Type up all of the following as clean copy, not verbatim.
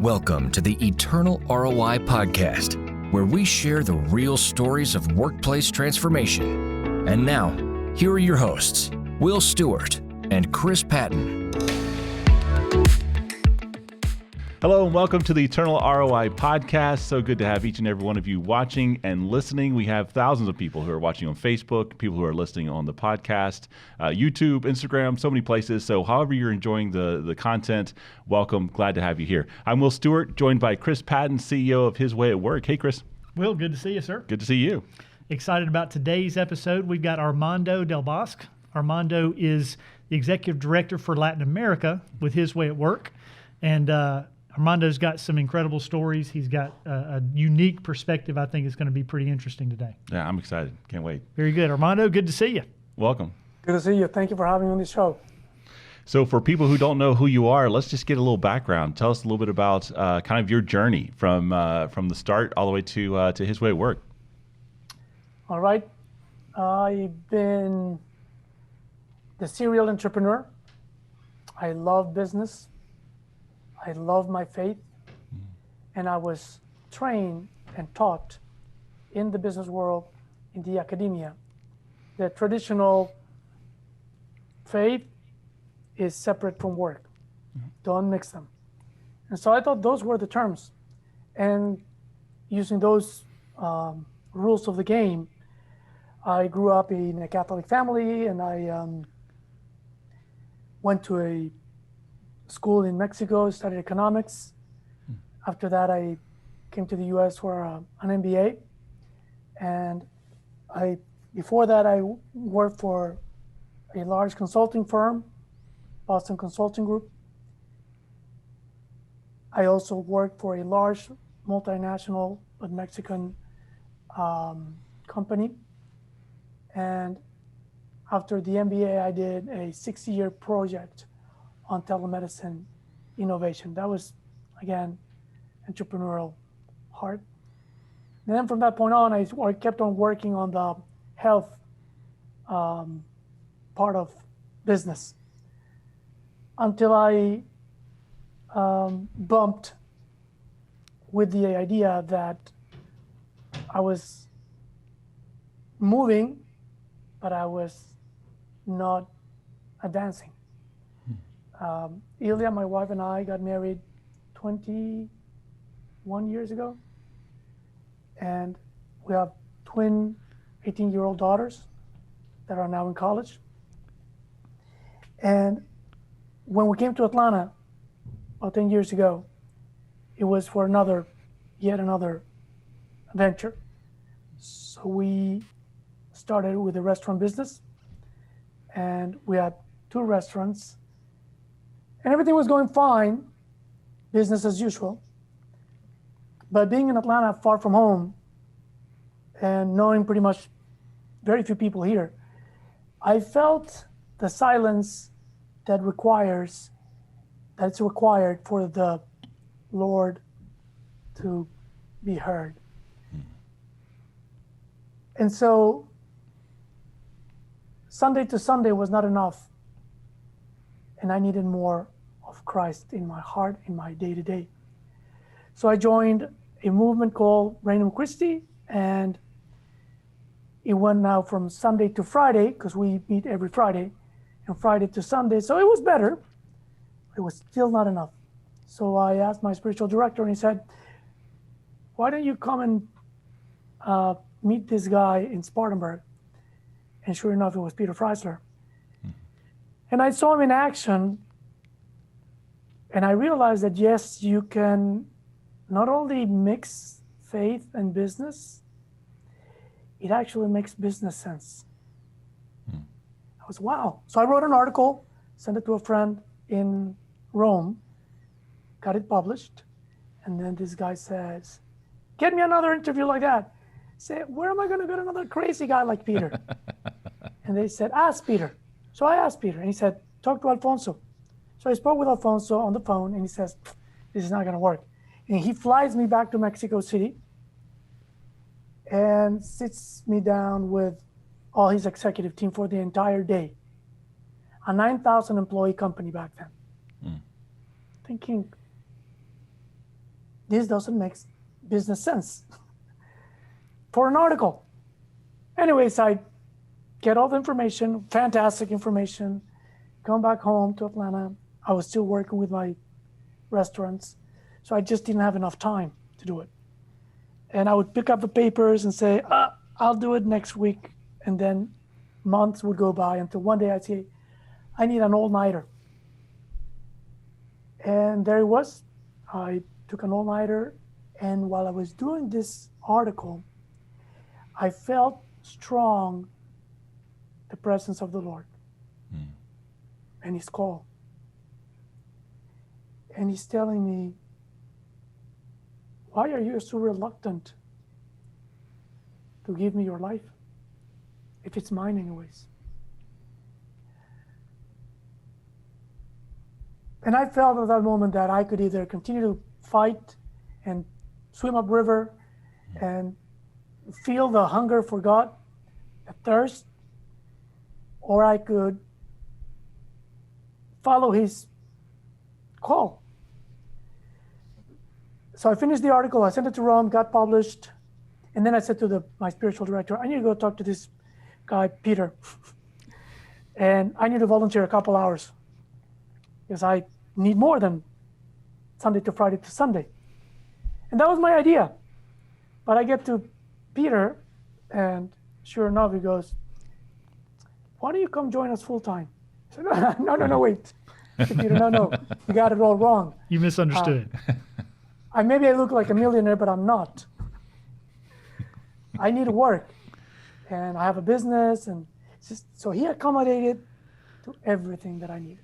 Welcome to the Eternal ROI podcast, where we share the real stories of workplace transformation. And now, here are your hosts, Will Stewart and Chris Patton. Hello and welcome to the Eternal ROI podcast. So good to have each and every one of you watching and listening. We have thousands of people who are watching on Facebook, people who are listening on the podcast, YouTube, Instagram, so many places. So however you're enjoying the content, welcome. Glad to have you here. I'm Will Stewart, joined by Chris Patton, CEO of His Way at Work. Hey, Chris. Will, good to see you, sir. Good to see you. Excited about today's episode. We've got Armando del Bosque. Armando is the Executive Director for Latin America with His Way at Work. And Armando's got some incredible stories. He's got a unique perspective. I think it's going to be pretty interesting today. Yeah, I'm excited. Can't wait. Very good. Armando, good to see you. Welcome. Good to see you. Thank you for having me on the show. So for people who don't know who you are, let's just get a little background. Tell us a little bit about kind of your journey from the start all the way to His Way at Work. All right. I've been the serial entrepreneur. I love business. I love my faith. And I was trained and taught in the business world, in the academia, that traditional faith is separate from work. Don't mix them. And so I thought those were the terms. And using those rules of the game, I grew up in a Catholic family, and I went to a school in Mexico, studied economics. After that, I came to the US for an MBA. And before that, I worked for a large consulting firm, Boston Consulting Group. I also worked for a large multinational but Mexican company. And after the MBA, I did a 6-year project on telemedicine innovation. That was, again, entrepreneurial heart. And then from that point on, I kept on working on the health part of business until I bumped with the idea that I was moving, but I was not advancing. Ilya, my wife, and I got married 21 years ago. And we have twin 18-year-old daughters that are now in college. And when we came to Atlanta about 10 years ago, it was for yet another venture. So we started with a restaurant business, and we had 2 restaurants, and everything was going fine, business as usual. But being in Atlanta, far from home, and knowing pretty much very few people here, I felt the silence that it's required for the Lord to be heard. And so Sunday to Sunday was not enough, and I needed more of Christ in my heart, in my day-to-day. So I joined a movement called Regnum Christi, and it went now from Sunday to Friday, because we meet every Friday, and Friday to Sunday. So it was better. It was still not enough. So I asked my spiritual director, and he said, why don't you come and meet this guy in Spartanburg? And sure enough, it was Peter Freisler. And I saw him in action, and I realized that, yes, you can not only mix faith and business, it actually makes business sense. I was, wow. So I wrote an article, sent it to a friend in Rome, got it published, and then this guy says, get me another interview like that. I said, where am I going to get another crazy guy like Peter? And they said, ask Peter. So I asked Peter, and he said, talk to Alfonso. So I spoke with Alfonso on the phone, and he says, this is not going to work. And he flies me back to Mexico City and sits me down with all his executive team for the entire day. A 9,000 employee company back then. Thinking, this doesn't make business sense for an article. Anyways, I get all the information, fantastic information, come back home to Atlanta. I was still working with my restaurants, so I just didn't have enough time to do it. And I would pick up the papers and say, I'll do it next week. And then months would go by until one day I'd say, I need an all-nighter. And there it was. I took an all-nighter, and while I was doing this article, I felt strong the presence of the Lord and his call. And he's telling me, why are you so reluctant to give me your life if it's mine anyways? And I felt at that moment that I could either continue to fight and swim upriver and feel the hunger for God, the thirst, or I could follow his call. So I finished the article, I sent it to Rome, got published, and then I said to my spiritual director, I need to go talk to this guy, Peter, and I need to volunteer a couple hours because I need more than Sunday to Friday to Sunday. And that was my idea. But I get to Peter, and sure enough, he goes, why don't you come join us full time? I said, no, wait. I said, Peter, no, you got it all wrong. You misunderstood. Maybe I look like a millionaire, but I'm not. I need to work, and I have a business, and so he accommodated to everything that I needed.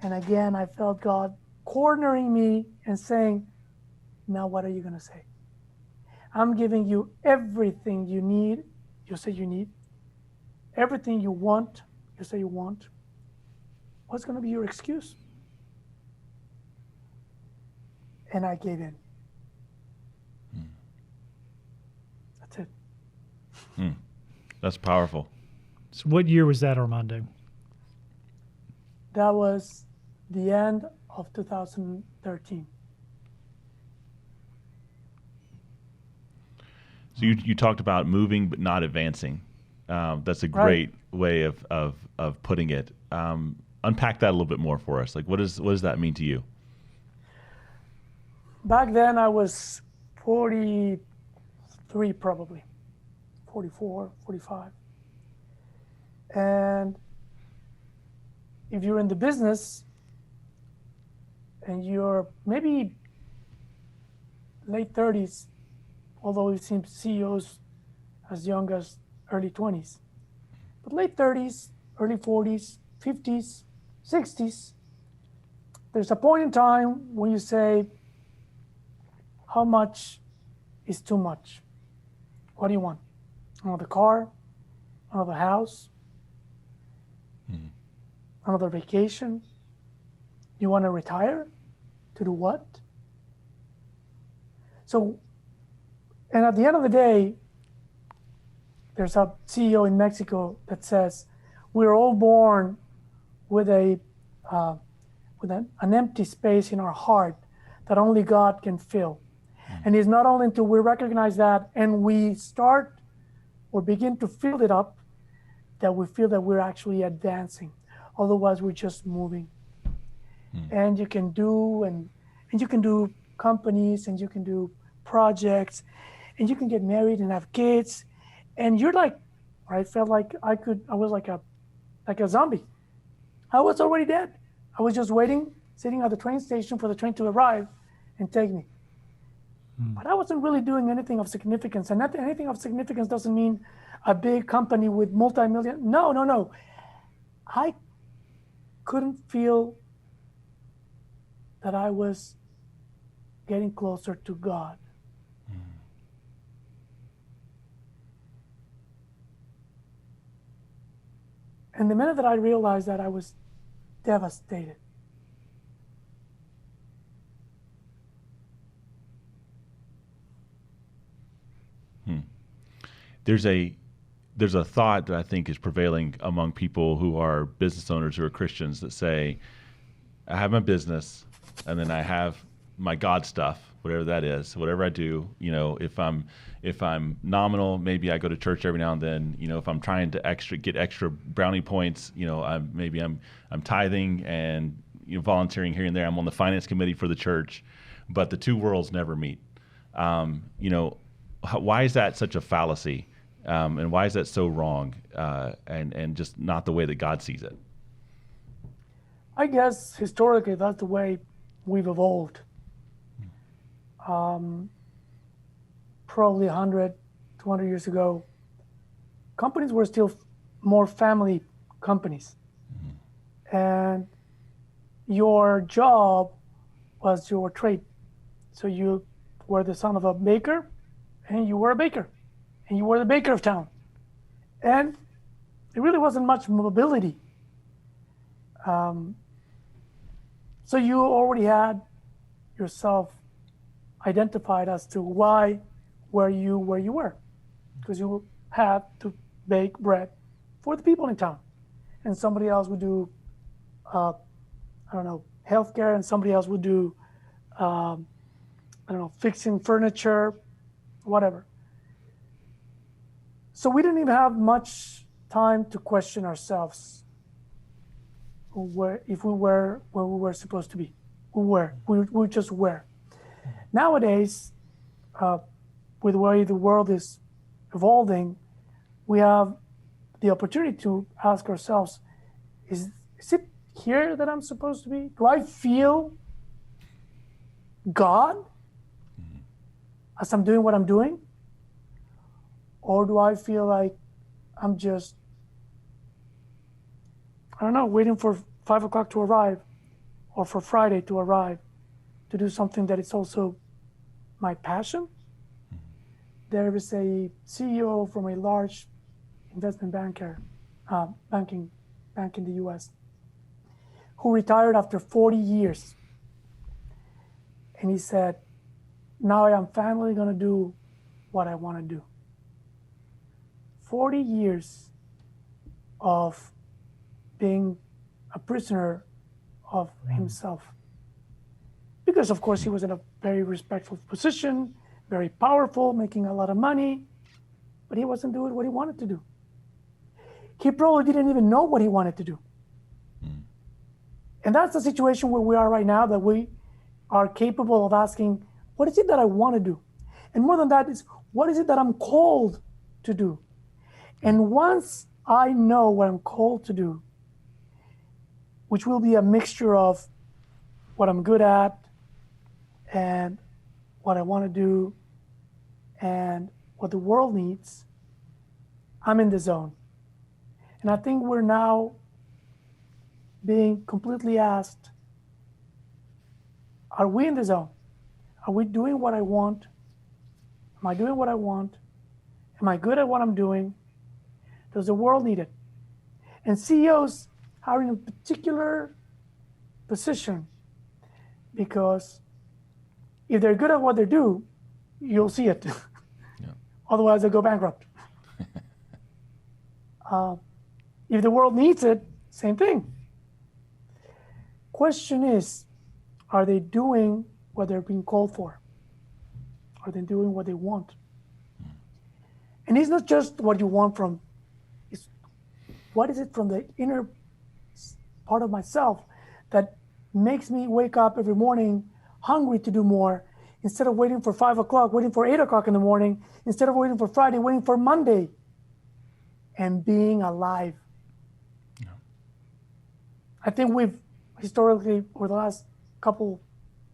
And again, I felt God cornering me and saying, now what are you going to say? I'm giving you everything you need. You say you need. Everything you want. You say you want. What's going to be your excuse? And I gave in. That's it. That's powerful. So what year was that, Armando? That was the end of 2013. So you talked about moving but not advancing. That's a great way of putting it. Unpack that a little bit more for us. Like, what does that mean to you? Back then I was 43 probably, 44, 45. And if you're in the business and you're maybe late 30s, although we've seen CEOs as young as early 20s, but late 30s, early 40s, 50s, 60s, there's a point in time when you say, how much is too much? What do you want? Another car? Another house? Another vacation? You want to retire? To do what? So, and at the end of the day, there's a CEO in Mexico that says, we're all born with an empty space in our heart that only God can fill. And it's not only until we recognize that and we start or begin to fill it up that we feel that we're actually advancing. Otherwise, we're just moving. And you can do and you can do companies and you can do projects and you can get married and have kids. And you're like, I felt like I was like a zombie. I was already dead. I was just waiting, sitting at the train station for the train to arrive and take me. But I wasn't really doing anything of significance. And anything of significance doesn't mean a big company with multi-million. No. I couldn't feel that I was getting closer to God. And the minute that I realized that, I was devastated. There's a thought that I think is prevailing among people who are business owners who are Christians that say, I have my business and then I have my God stuff, whatever that is, whatever I do, if I'm nominal, maybe I go to church every now and then. If I'm trying to get extra brownie points, I'm tithing and volunteering here and there. I'm on the finance committee for the church, but the two worlds never meet. Why is that such a fallacy, and why is that so wrong, and just not the way that God sees it? I guess historically that's the way we've evolved. Probably 100, 200 years ago, companies were still more family companies. And your job was your trade. So you were the son of a baker, and you were a baker, and you were the baker of town. And there really wasn't much mobility. So you already had yourself identified as to why were you where you were, because you had to bake bread for the people in town, and somebody else would do, healthcare, and somebody else would do, fixing furniture, whatever. So we didn't even have much time to question ourselves if we were where we were supposed to be. We just were. Nowadays, with the way the world is evolving, we have the opportunity to ask ourselves, is it here that I'm supposed to be? Do I feel God as I'm doing what I'm doing? Or do I feel like I'm just, waiting for 5 o'clock to arrive, or for Friday to arrive, to do something that is also my passion? There is a CEO from a large investment bank in the US, who retired after 40 years. And he said, now I am finally going to do what I want to do. 40 years of being a prisoner of himself. Because of course he was in a very respectful position, very powerful, making a lot of money, but he wasn't doing what he wanted to do. He probably didn't even know what he wanted to do. And that's the situation where we are right now, that we are capable of asking, what is it that I want to do? And more than that is, what is it that I'm called to do? And once I know what I'm called to do, which will be a mixture of what I'm good at and what I want to do and what the world needs, I'm in the zone. And I think we're now being completely asked, are we in the zone? Are we doing what I want? Am I doing what I want? Am I good at what I'm doing? Does the world need it? And CEOs are in a particular position, because if they're good at what they do, you'll see it. Yeah. Otherwise, they go bankrupt. If the world needs it, same thing. Question is, are they doing what they're being called for? Are they doing what they want? And it's not just what you want from, it's what is it from the inner part of myself that makes me wake up every morning hungry to do more, instead of waiting for 5 o'clock, waiting for 8 o'clock in the morning, instead of waiting for Friday, waiting for Monday, and being alive. Yeah. I think we've historically, over the last couple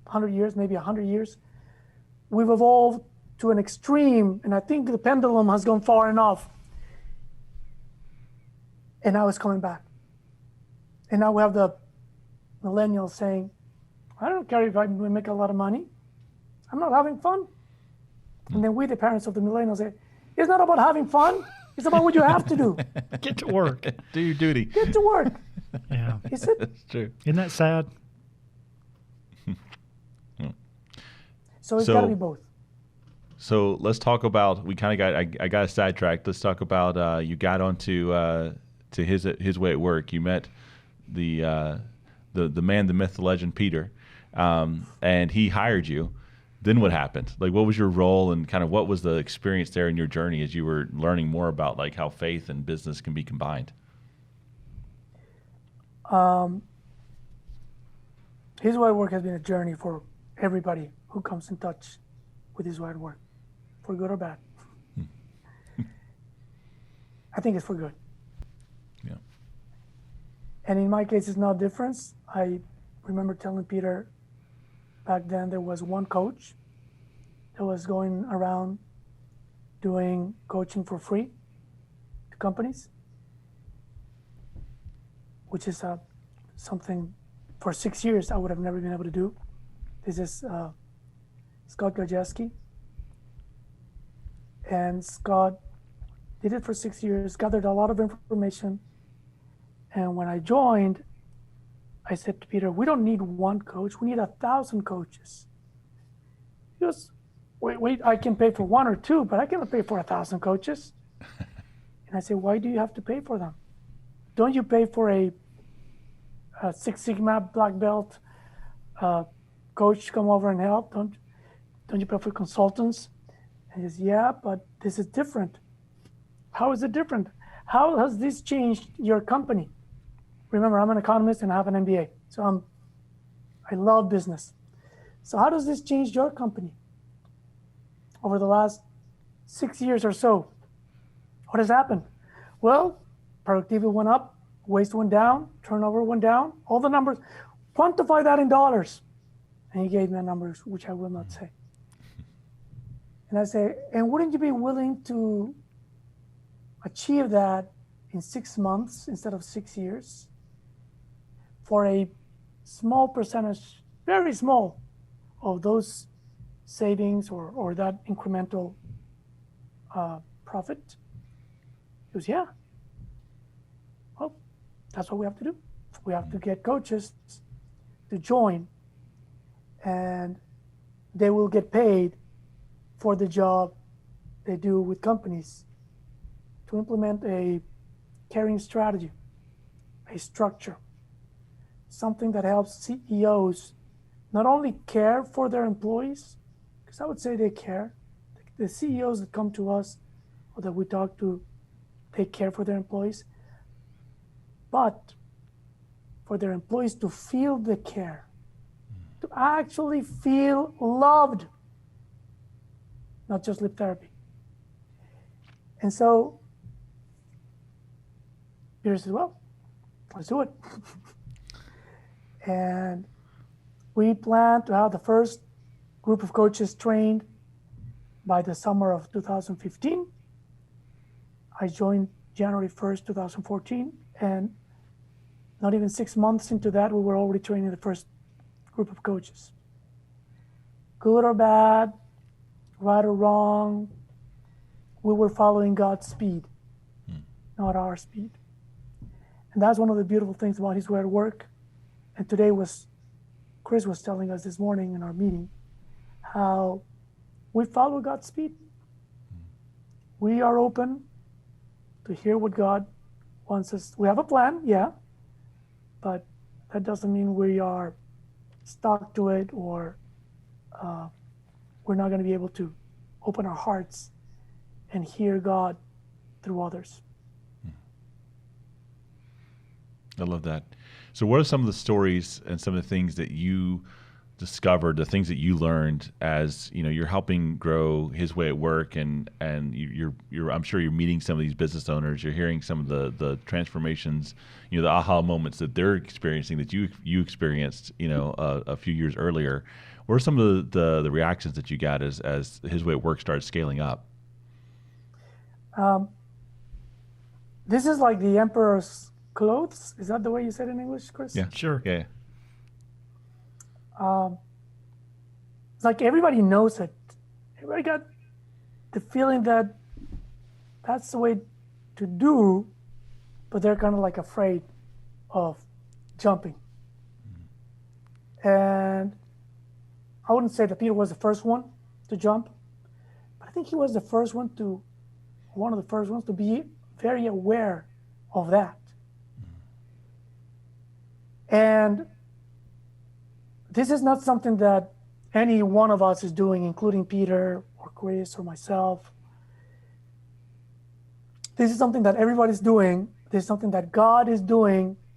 100 years, maybe 100 years, we've evolved to an extreme, and I think the pendulum has gone far enough, and now it's coming back. And now we have the millennials saying, I don't care if I make a lot of money, I'm not having fun. And then we, the parents of the millennials, say, it's not about having fun, it's about what you have to do. Get to work. Do your duty. Get to work. Yeah. Is it? That's true. Isn't that sad? So it's got to be both. So let's talk about, we kind of I got sidetracked. Let's talk about, you got onto to his way at work. You met the man, the myth, the legend, Peter. and he hired you. Then what happened? Like, what was your role, and kind of what was the experience there in your journey as you were learning more about like how faith and business can be combined? His Way at Work has been a journey for everybody who comes in touch with His Way at Work, for good or bad. I think it's for good. Yeah. And in my case, it's no difference. I remember telling Peter back then there was one coach that was going around doing coaching for free to companies, which is something for 6 years I would have never been able to do. This is Scott Gajeski. And Scott did it for 6 years, gathered a lot of information. And when I joined, I said to Peter, we don't need one coach, we need 1,000 coaches. He goes, wait, I can pay for one or two, but I cannot pay for 1,000 coaches. And I said, why do you have to pay for them? Don't you pay for a Six Sigma black belt coach to come over and help? Don't you pay for consultants? And he says, yeah, but this is different. How is it different? How has this changed your company? Remember, I'm an economist and I have an MBA, so I love business. So how does this change your company? Over the last 6 years or so, what has happened? Well, productivity went up, waste went down, turnover went down, all the numbers. Quantify that in dollars. And he gave me numbers, which I will not say. And I say, and wouldn't you be willing to achieve that in 6 months instead of 6 years for a small percentage, very small, of those savings or that incremental profit? He goes, yeah. Well, that's what we have to do. We have to get coaches to join, and they will get paid for the job they do with companies to implement a caring strategy, a structure, something that helps CEOs not only care for their employees, because I would say they care. The CEOs that come to us or that we talk to, they care for their employees, but for their employees to feel the care, to actually feel loved, not just lip therapy. And so Peter said, well, let's do it. And we plan to have the first group of coaches trained by the summer of 2015. I joined January 1st, 2014, and not even 6 months into that, we were already training the first group of coaches. Good or bad, right or wrong, we were following God's speed, not our speed. And that's one of the beautiful things about His Way at Work. And today Chris was telling us this morning in our meeting how we follow God's speed. We are open to hear what God wants us. We have a plan, yeah, but that doesn't mean we are stuck to it, or we're not going to be able to open our hearts and hear God through others. I love that. So what are some of the stories and some of the things that you discovered, the things that you learned as, you know, you're helping grow His Way at Work, and you're I'm sure you're meeting some of these business owners, you're hearing some of the transformations, you know, the aha moments that they're experiencing that you experienced, you know, a few years earlier. What are some of the reactions that you got as His Way at Work started scaling up? This is like the emperor's clothes. Is that the way you said it in English, Chris? Yeah, Sure. Yeah. It's like everybody knows it. Everybody got the feeling that that's the way to do, but they're kind of like afraid of jumping. And I wouldn't say that Peter was the first one to jump, but I think he was one of the first ones to be very aware of that. And this is not something that any one of us is doing, including Peter or Chris or myself. This is something that everybody's doing. This is something that God is doing